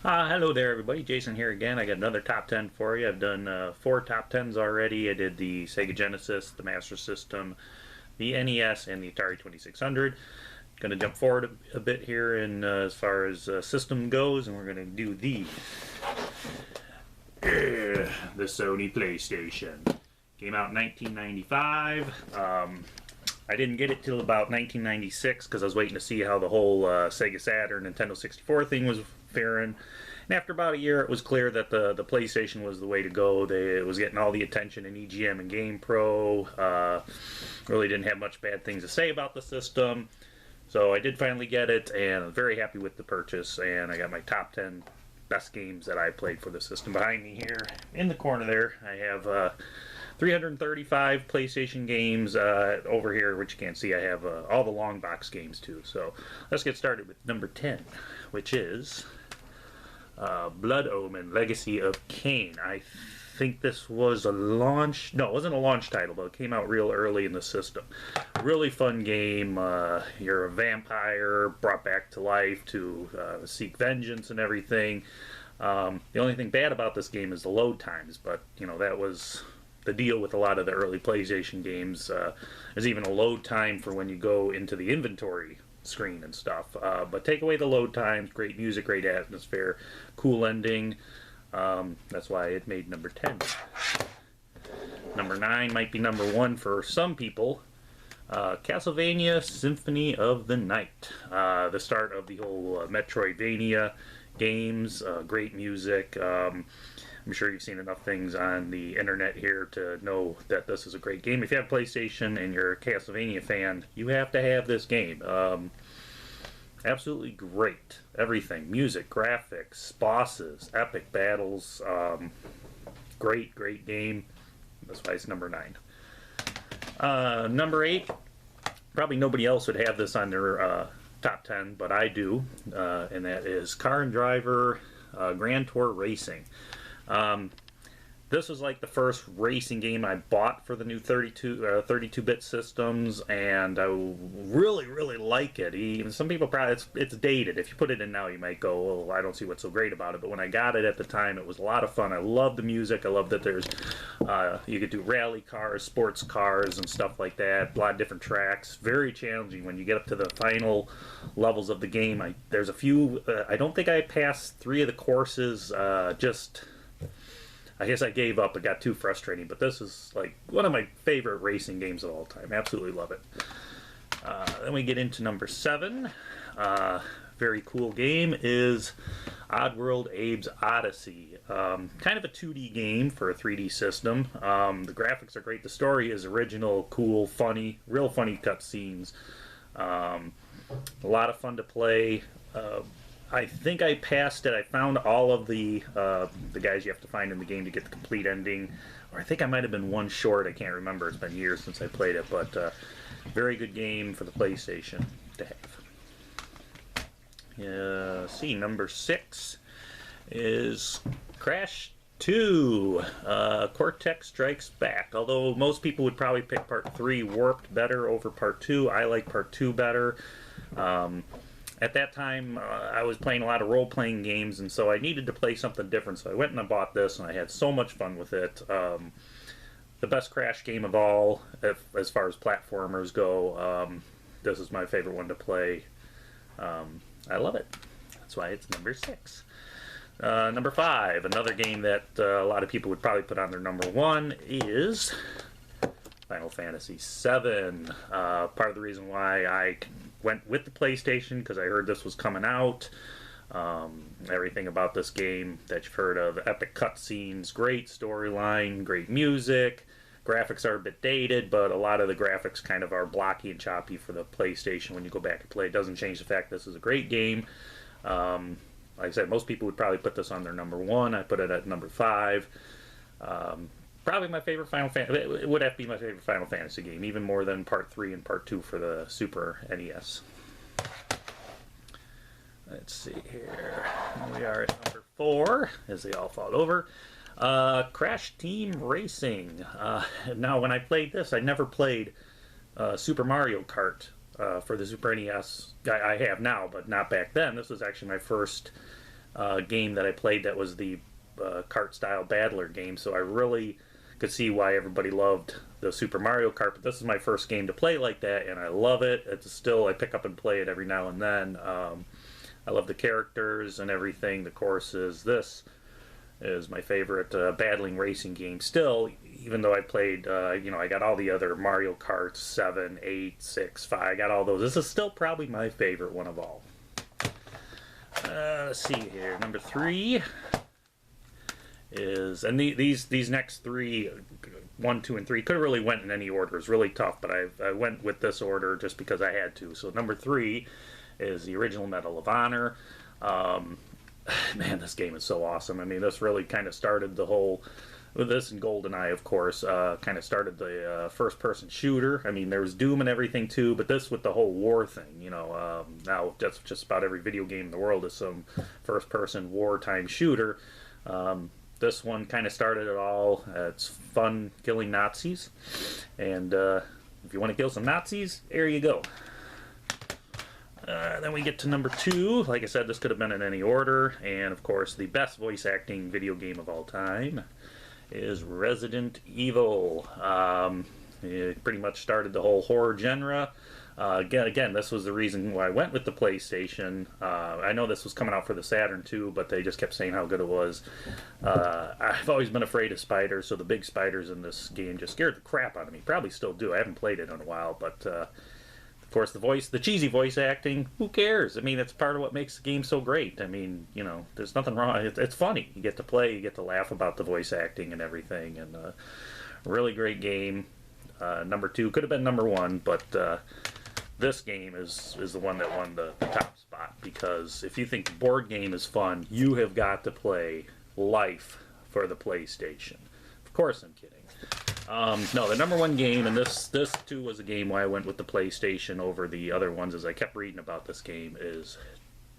Hello there, everybody. Jason here again. I got another top 10 for you. I've done 4 top 10s already. I did the Sega Genesis, the Master System, the NES, and the Atari 2600. Going to jump forward a bit here in as far as system goes, and we're going to do the Sony PlayStation. Came out in 1995. I didn't get it till about 1996 because I was waiting to see how the whole Sega Saturn, Nintendo 64 thing was faring. And after about a year, it was clear that the PlayStation was the way to go. It was getting all the attention in EGM and GamePro. Really didn't have much bad things to say about the system. So I did finally get it, and I'm very happy with the purchase. And I got my top 10 best games that I played for the system behind me here. In the corner there, I have 335 PlayStation games over here, which you can't see. I have all the long box games too. So let's get started with number 10, which is Blood Omen Legacy of Kain. I think this was a launch. No, it wasn't a launch title, but it came out real early in the system. Really fun game. You're a vampire brought back to life to seek vengeance and everything. The only thing bad about this game is the load times, but you know that was the deal with a lot of the early PlayStation games. There's even a load time for when you go into the inventory screen and stuff. But take away the load times, great music, great atmosphere, cool ending. That's why it made number 10. Number 9 might be number 1 for some people. Castlevania Symphony of the Night. The start of the whole Metroidvania games, great music. I'm sure you've seen enough things on the internet here to know that this is a great game. If you have a PlayStation and you're a Castlevania fan, you have to have this game. Absolutely great. Everything. Music, graphics, bosses, epic battles. Great game. That's why it's number 9. Number 8, probably nobody else would have this on their top 10, but I do. And that is Car and Driver Grand Tour Racing. This was like the first racing game I bought for the new 32-bit systems, and I really like it. Even some people probably it's dated. If you put it in now, you might go, "Oh, I don't see what's so great about it." But when I got it at the time, it was a lot of fun. I love the music. I love that there's you could do rally cars, sports cars, and stuff like that. A lot of different tracks. Very challenging when you get up to the final levels of the game. There's a few. I don't think I passed 3 of the courses. I guess I gave up. It got too frustrating. But this is like one of my favorite racing games of all time. Absolutely love it. Then we get into number 7. Very cool game is Oddworld Abe's Odyssey. Kind of a 2D game for a 3D system. The graphics are great. The story is original, cool, funny, real funny cutscenes. A lot of fun to play. I think I passed it. I found all of the guys you have to find in the game to get the complete ending. Or I think I might have been one short. I can't remember. It's been years since I played it. But very good game for the PlayStation to have. See, number 6 is Crash 2. Cortex Strikes Back. Although most people would probably pick Part 3 Warped better over Part 2. I like Part 2 better. At that time, I was playing a lot of role-playing games, and so I needed to play something different, so I went and I bought this, and I had so much fun with it. The best Crash game of all, as far as platformers go. This is my favorite one to play. I love it. That's why it's number 6. Number 5, another game that a lot of people would probably put on their number 1 is Final Fantasy VII. Part of the reason why I went with the PlayStation because I heard this was coming out. Everything about this game that you've heard of, epic cutscenes, great storyline, great music. Graphics are a bit dated, but a lot of the graphics kind of are blocky and choppy for the PlayStation when you go back and play. It doesn't change the fact this is a great game. Like I said, most people would probably put this on their number 1. I put it at number 5. Probably my favorite Final Fantasy. It would have to be my favorite Final Fantasy game, even more than Part 3 and Part 2 for the Super NES. Let's see here. We are at number 4, as they all fall over. Crash Team Racing. Now, when I played this, I never played Super Mario Kart for the Super NES. I have now, but not back then. This was actually my first game that I played that was the kart style battler game, so I really could see why everybody loved the Super Mario Kart. But this is my first game to play like that, and I love it. It's still, I pick up and play it every now and then. I love the characters and everything, the courses. This is my favorite battling racing game still, even though I played, you know, I got all the other Mario Kart 7, 8, 6, 5, I got all those. This is still probably my favorite one of all. Let's see here, number 3 is, and these next 3, 1, 2, and 3 could have really went in any order. It's really tough, but I went with this order just because I had to. So number 3 is the original Medal of Honor. Man, this game is so awesome. I mean, this really kind of started the whole, with this and GoldenEye, of course, kind of started the first-person shooter. I mean, there was Doom and everything, too, but this with the whole war thing, you know, now that's just about every video game in the world is some first-person wartime shooter. This one kind of started it all. It's fun killing Nazis, and if you want to kill some Nazis, there you go. Then we get to number 2. Like I said, this could have been in any order. And, of course, the best voice acting video game of all time is Resident Evil. It pretty much started the whole horror genre. Again, this was the reason why I went with the PlayStation. I know this was coming out for the Saturn too, but they just kept saying how good it was. I've always been afraid of spiders, so the big spiders in this game just scared the crap out of me. Probably still do. I haven't played it in a while, but... of course, the cheesy voice acting, who cares? I mean, it's part of what makes the game so great. I mean, you know, there's nothing wrong. It's funny. You get to play, you get to laugh about the voice acting and everything, and really great game. Number 2 could have been number 1, but this game is the one that won the top spot, because if you think the board game is fun, you have got to play Life for the PlayStation. Of course, I'm kidding. No, the number 1 game, and this too was a game why I went with the PlayStation over the other ones, as I kept reading about this game, is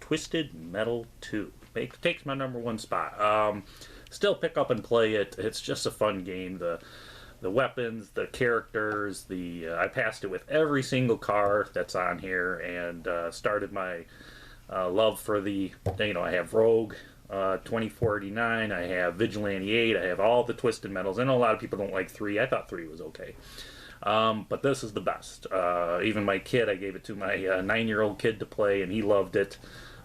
Twisted Metal 2. It takes my number 1 spot. Still pick up and play it. It's just a fun game. The weapons, the characters, I passed it with every single car that's on here, and started my love for the, you know, I have Rogue 2489, I have Vigilante 8, I have all the Twisted Metals. I know a lot of people don't like 3. I thought 3 was okay. But this is the best. Even my kid, I gave it to my 9-year-old kid to play, and he loved it.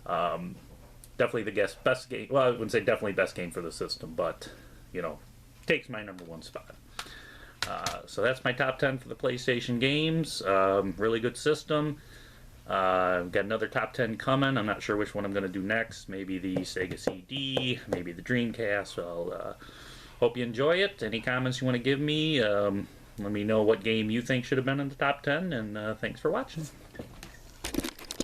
Definitely the best game. Well, I wouldn't say definitely best game for the system, but, you know, takes my number 1 spot. So that's my top 10 for the PlayStation games. Really good system. I've got another top 10 coming. I'm not sure which one I'm going to do next. Maybe the Sega CD, maybe the Dreamcast. I'll hope you enjoy it. Any comments you want to give me, let me know what game you think should have been in the top 10, and thanks for watching.